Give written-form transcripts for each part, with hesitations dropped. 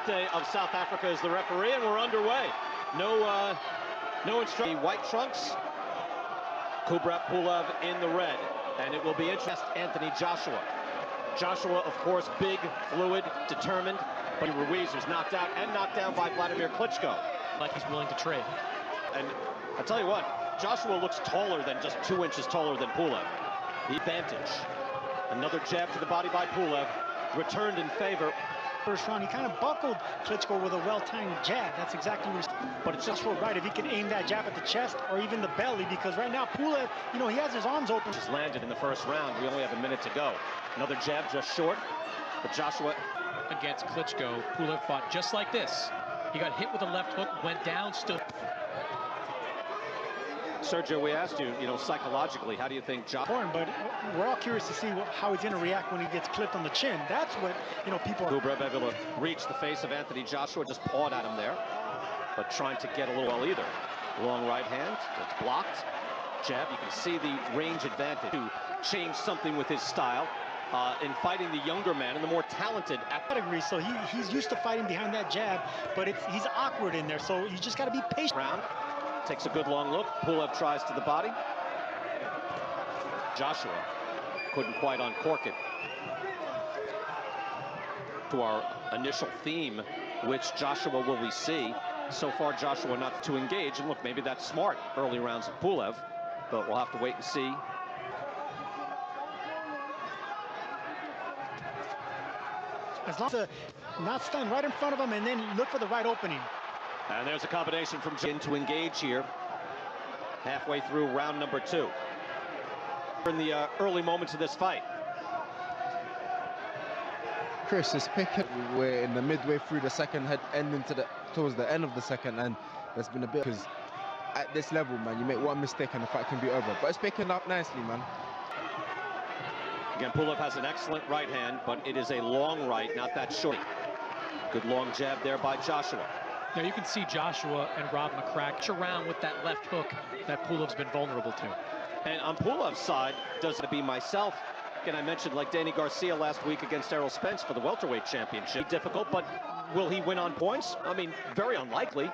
Duarte of South Africa is the referee, and we're underway. No instruction. White trunks, Kubrat Pulev in the red, and it will be interesting. Anthony Joshua. Joshua, of course, big, fluid, determined, but Ruiz was knocked out and knocked down by Vladimir Klitschko. Like he's willing to trade. And I tell you what, Joshua looks taller than just 2 inches taller than Pulev. The advantage. Another jab to the body by Pulev, returned in favor. First round, he kind of buckled Klitschko with a well-timed jab. That's exactly what but it's just right if he can aim that jab at the chest or even the belly, because right now Pulev, you know, he has his arms open. Just landed in the first round. We only have a minute to go. Another jab just short, but Joshua against Klitschko, Pulev fought just like this. He got hit with a left hook, went down, stood. Sergio, we asked you, psychologically, how do you think Joshua? But we're all curious to see how he's going to react when he gets clipped on the chin. That's what, people are. Kubrat able to reach the face of Anthony Joshua, just pawed at him there, but trying to get a little well either. Long right hand, it's blocked. Jab, you can see the range advantage to change something with his style in fighting the younger man and the more talented category. So he's used to fighting behind that jab, but he's awkward in there. So you just got to be patient. Round. Takes a good long look. Pulev tries to the body. Joshua couldn't quite uncork it. To our initial theme, which Joshua will we see? So far, Joshua not to engage. And look, maybe that's smart, early rounds of Pulev, but we'll have to wait and see. As long as not stand right in front of him and then look for the right opening. And there's a combination from Jin to engage here. Halfway through round number 2. In the early moments of this fight. Chris is picking. We're in the midway through the second, ending towards the end of the second, and there's been a bit, because at this level, man, you make one mistake and the fight can be over. But it's picking up nicely, man. Again, Pulev has an excellent right hand, but it is a long right, not that short. Good long jab there by Joshua. Now you can see Joshua and Rob McCrack around with that left hook that Pulev's been vulnerable to. And on Pulev's side, does it be myself? Again, I mentioned like Danny Garcia last week against Errol Spence for the welterweight championship. Difficult, but will he win on points? I mean, very unlikely.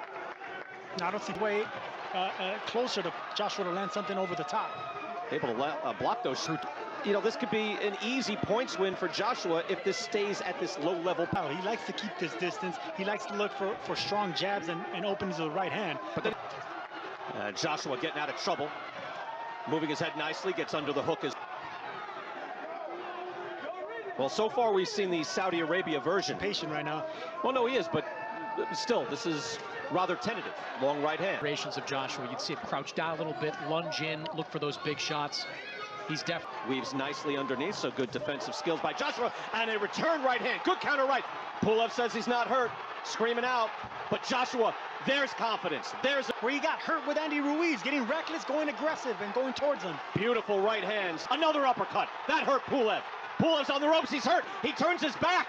I don't see the way closer to Joshua to land something over the top. Able to block those shoots. This could be an easy points win for Joshua if this stays at this low level. He likes to keep this distance. He likes to look for strong jabs and openings of the right hand. But then Joshua getting out of trouble, moving his head nicely, gets under the hook. Well, so far we've seen the Saudi Arabia version. Patient right now. Well, no, he is, but still, this is rather tentative. Long right hand. Variations of Joshua, you'd see him crouch down a little bit, lunge in, look for those big shots. He's definitely weaves nicely underneath, so good defensive skills by Joshua, and a return right hand, good counter right. Pulev says he's not hurt, screaming out, but Joshua, there's confidence. There's where he got hurt with Andy Ruiz, getting reckless, going aggressive, and going towards him. Beautiful right hands, another uppercut, that hurt Pulev. Pulev's on the ropes, he's hurt, he turns his back.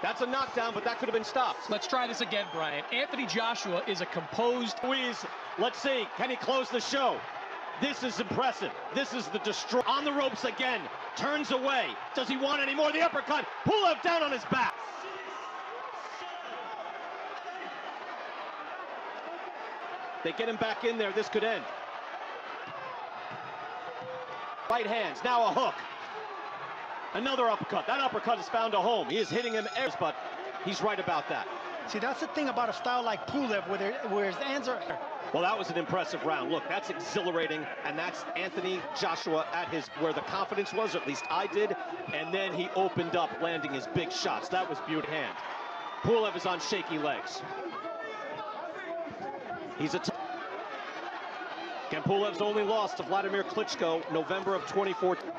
That's a knockdown, but that could have been stopped. Let's try this again, Brian. Anthony Joshua is a composed Ruiz. Let's see, can he close the show? This is impressive. This is the destroy. On the ropes again. Turns away. Does he want any more? The uppercut. Pulev down on his back. They get him back in there. This could end. Right hands. Now a hook. Another uppercut. That uppercut has found a home. He is hitting him, but he's right about that. See, that's the thing about a style like Pulev, where his hands are. Well, that was an impressive round. Look, that's exhilarating, and that's Anthony Joshua at where the confidence was, or at least I did, and then he opened up, landing his big shots. That was beautiful hand. Pulev is on shaky legs. Again, Pulev's only lost to Vladimir Klitschko, November of 2014.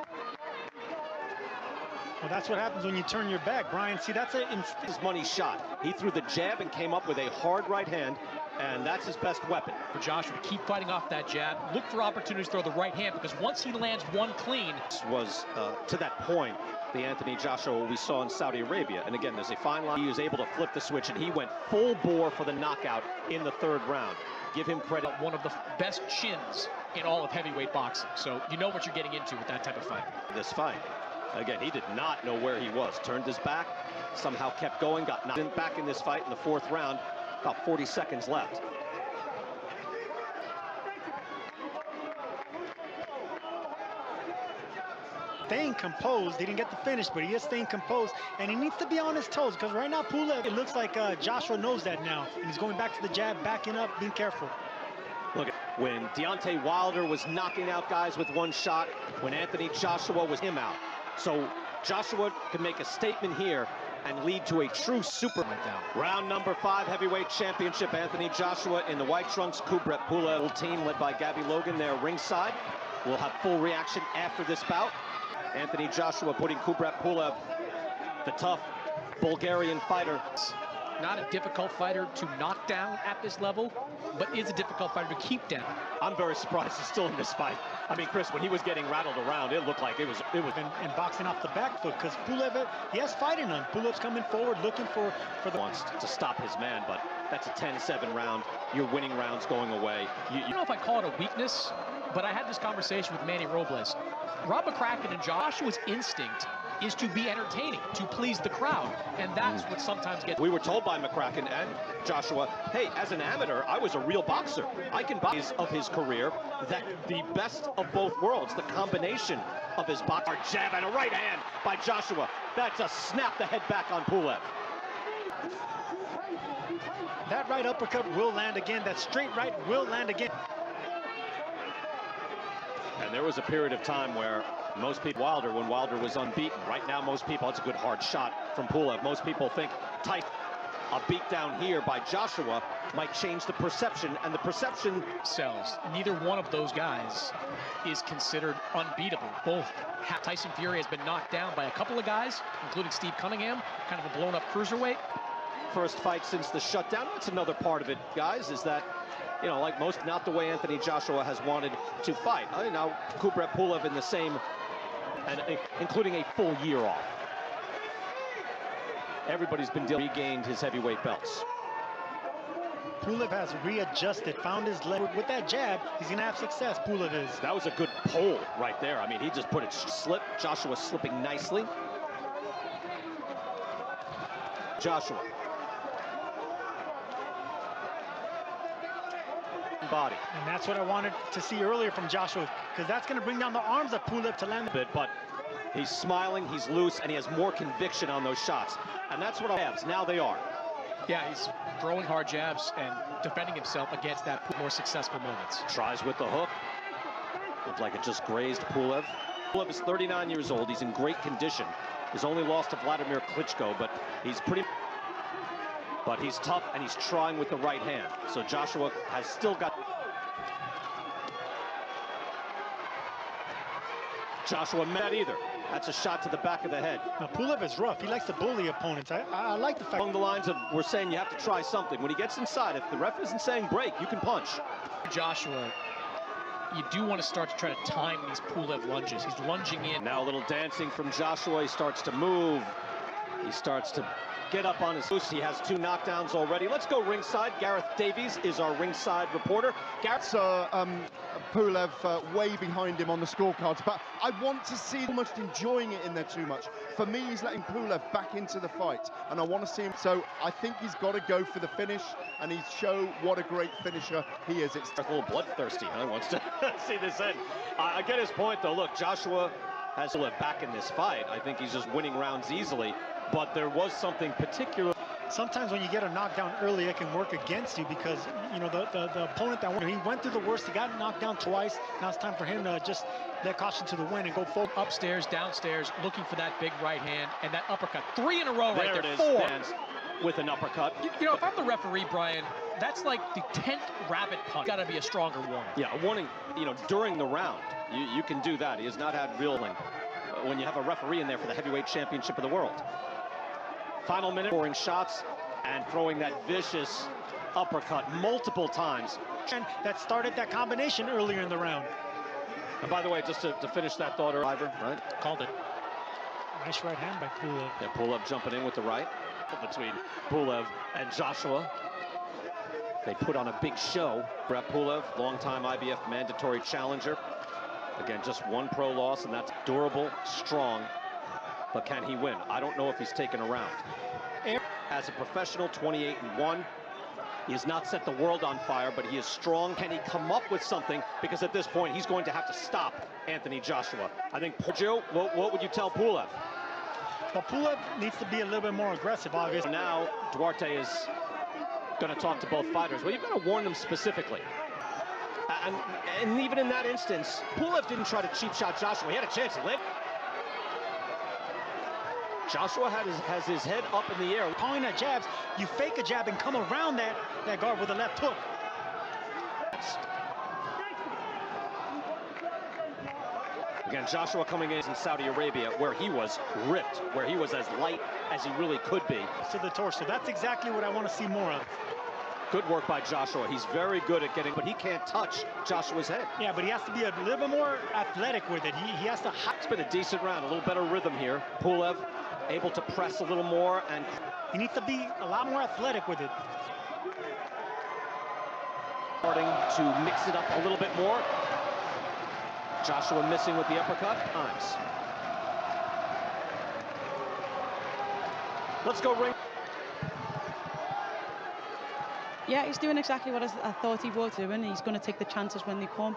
Well, that's what happens when you turn your back, Brian. See, that's his money shot. He threw the jab and came up with a hard right hand, and that's his best weapon. For Joshua to keep fighting off that jab, look for opportunities to throw the right hand, because once he lands one clean. This was, to that point, the Anthony Joshua we saw in Saudi Arabia. And again, there's a fine line. He was able to flip the switch, and he went full bore for the knockout in the 3rd round. Give him credit. One of the best chins in all of heavyweight boxing. So you know what you're getting into with that type of fight. This fight. Again, he did not know where he was. Turned his back, somehow kept going, got knocked back in this fight in the 4th round. About 40 seconds left. Staying composed. He didn't get the finish, but he is staying composed, and he needs to be on his toes because right now Pulev, it looks like Joshua knows that now, and he's going back to the jab, backing up, being careful. Look, when Deontay Wilder was knocking out guys with one shot, when Anthony Joshua was him out. So Joshua can make a statement here and lead to a true super down. Round number 5, heavyweight championship. Anthony Joshua in the white trunks, Kubrat Pulev team led by Gabby Logan there ringside. We'll have full reaction after this bout. Anthony Joshua putting Kubrat Pulev, the tough Bulgarian fighter. Not a difficult fighter to knock down at this level, but is a difficult fighter to keep down. I'm very surprised he's still in this fight. I mean, Chris, when he was getting rattled around, it looked like it was and boxing off the back foot, because Pulev, he has fight in him. Pulev's coming forward, looking for the... Wants to stop his man, but that's a 10-7 round. Your winning round's going away. I don't know if I call it a weakness, but I had this conversation with Manny Robles. Rob McCracken and Joshua's instinct is to be entertaining, to please the crowd, and that's what sometimes gets... We were told by McCracken and Joshua, hey, as an amateur, I was a real boxer. I can box of his career, that the best of both worlds, the combination of his box, jab and a right hand by Joshua. That's a snap the head back on Pulev. That right uppercut will land again. That straight right will land again. And there was a period of time where most people, when Wilder was unbeaten. Right now, most people, it's a good hard shot from Pulev. Most people think tight. A beatdown here by Joshua might change the perception, and the perception sells. Neither one of those guys is considered unbeatable. Both. Tyson Fury has been knocked down by a couple of guys, including Steve Cunningham, kind of a blown-up cruiserweight. First fight since the shutdown. That's another part of it, guys, is that, you know, like most, not the way Anthony Joshua has wanted to fight. Now, Kubrat Pulev in the same, and including a full year off. Everybody's been regained his heavyweight belts. Pulev has readjusted, found his leg. With that jab, he's going to have success, Pulev is. That was a good pull right there. I mean, he just put it slip. Joshua slipping nicely. Joshua. Body. And that's what I wanted to see earlier from Joshua, because that's going to bring down the arms of Pulev to land. But he's smiling, he's loose, and he has more conviction on those shots. And that's what jabs. Now they are. Yeah, he's throwing hard jabs and defending himself against that more successful moments. Tries with the hook. Looked like it just grazed Pulev. Pulev is 39 years old. He's in great condition. He's only lost to Vladimir Klitschko, but he's tough, and he's trying with the right hand. So Joshua has still got... Joshua met either. That's a shot to the back of the head. Now, Pulev is rough. He likes to bully opponents. I like the fact... Along the lines of, we're saying you have to try something. When he gets inside, if the ref isn't saying break, you can punch. Joshua, you do want to start to try to time these Pulev lunges. He's lunging in. Now a little dancing from Joshua. He starts to move. He starts to get up on his loose. He has 2 knockdowns already. Let's go ringside. Gareth Davies is our ringside reporter. Gareth. Pulev way behind him on the scorecards, but I want to see him almost enjoying it in there too much. For me, he's letting Pulev back into the fight, and I want to see him. So I think he's got to go for the finish, and he's show what a great finisher he is. It's a little bloodthirsty, huh? Wants to see this end. I get his point, though. Look, Joshua has to live back in this fight. I think he's just winning rounds easily, but there was something particular. Sometimes when you get a knockdown early, it can work against you, because, you know, the opponent that won, he went through the worst. He got knocked down twice. Now it's time for him to just let caution to the wind and go forward. Upstairs, downstairs, looking for that big right hand and that uppercut. 3 in a row right there. It is. 4. Stands with an uppercut. You know, if I'm the referee, Brian, that's like the 10th rabbit punch. Got to be a stronger warning. Yeah, a warning, you know, during the round. You can do that. He has not had real when you have a referee in there for the heavyweight championship of the world. Final minute, scoring shots and throwing that vicious uppercut multiple times. And that started that combination earlier in the round. And by the way, just to finish that thought, Ivor, right? Called it. Nice right hand by Pulev. Yeah, Pulev jumping in with the right. Between Pulev and Joshua. They put on a big show. Kubrat Pulev, longtime IBF mandatory challenger. Again, just 1 pro loss, and that's durable, strong, but can he win? I don't know if he's taken a round. As a professional, 28-1. He has not set the world on fire, but he is strong. Can he come up with something? Because at this point, he's going to have to stop Anthony Joshua. I think, Joe, what would you tell Pulev? Well, Pulev needs to be a little bit more aggressive, obviously. Now, Duarte is going to talk to both fighters. Well, you've got to warn them specifically. And even in that instance, Pulev didn't try to cheap shot Joshua. He had a chance. He lived. Joshua has his head up in the air. Calling at jabs, you fake a jab and come around that guard with a left hook. Again, Joshua coming in Saudi Arabia, where he was ripped, where he was as light as he really could be. To the torso. That's exactly what I want to see more of. Good work by Joshua. He's very good at getting, but he can't touch Joshua's head. Yeah, but he has to be a little bit more athletic with it. He has to... It's been a decent round, a little better rhythm here. Pulev able to press a little more, and he needs to be a lot more athletic with it. Starting to mix it up a little bit more. Joshua missing with the uppercut times. Let's go ring. Yeah, he's doing exactly what I thought he would do, and he's going to take the chances when they come.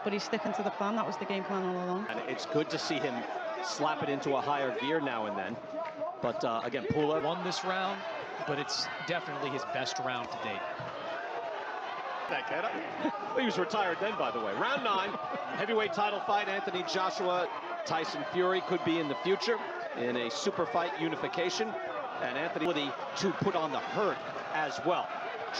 But he's sticking to the plan. That was the game plan all along. And it's good to see him slap it into a higher gear now and then. But again, Pulev won this round, but it's definitely his best round to date. He was retired then, by the way. Round 9, heavyweight title fight. Anthony Joshua, Tyson Fury could be in the future in a super fight unification. And Anthony to put on the hurt as well.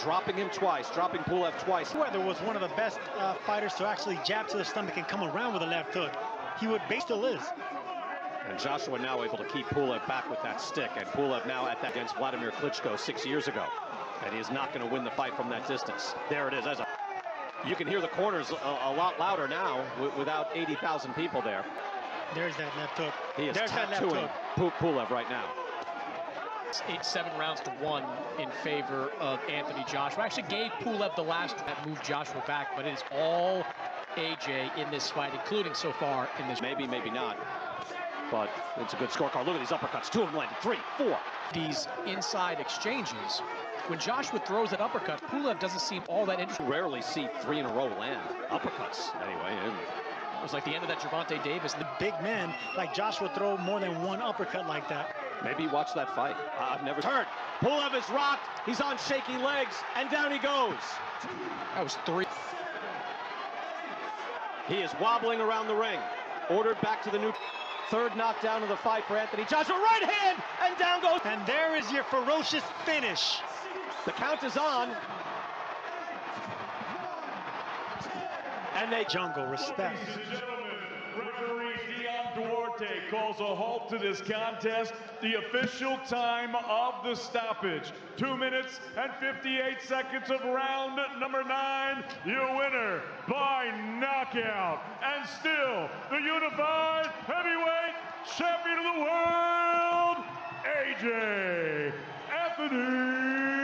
Dropping him twice, dropping Pulev twice. Weather was one of the best fighters to actually jab to the stomach and come around with a left hook. He would, still is. And Joshua now able to keep Pulev back with that stick. And Pulev now at that against Vladimir Klitschko 6 years ago. And he is not going to win the fight from that distance. There it is. You can hear the corners a lot louder now without 80,000 people there. There's that left hook. He is tattooing Pulev right now. 7 rounds to 1 in favor of Anthony Joshua. Actually gave Pulev the last that moved Joshua back, but it is all AJ in this fight, including so far in this. Maybe not. But it's a good scorecard. Look at these uppercuts. 2 of them landed. 3, 4. These inside exchanges. When Joshua throws that uppercut, Pulev doesn't seem all that interested. Rarely see 3 in a row land. Uppercuts, anyway. It was like the end of that Gervonta Davis. The big man like Joshua throw more than one uppercut like that. Maybe watch that fight. I've never heard. Pulev is rocked. He's on shaky legs, and down he goes. That was 3. He is wobbling around the ring. Ordered back to the new. Third knockdown of the fight for Anthony Joshua. Right hand, and down goes. And there is your ferocious finish. The count is on. And they jungle respect. Ladies and gentlemen, referee Duarte calls a halt to this contest. The official time of the stoppage, 2 minutes and 58 seconds of round number 9. Your winner by knockout, and still the unified heavyweight champion of the world, AJ Anthony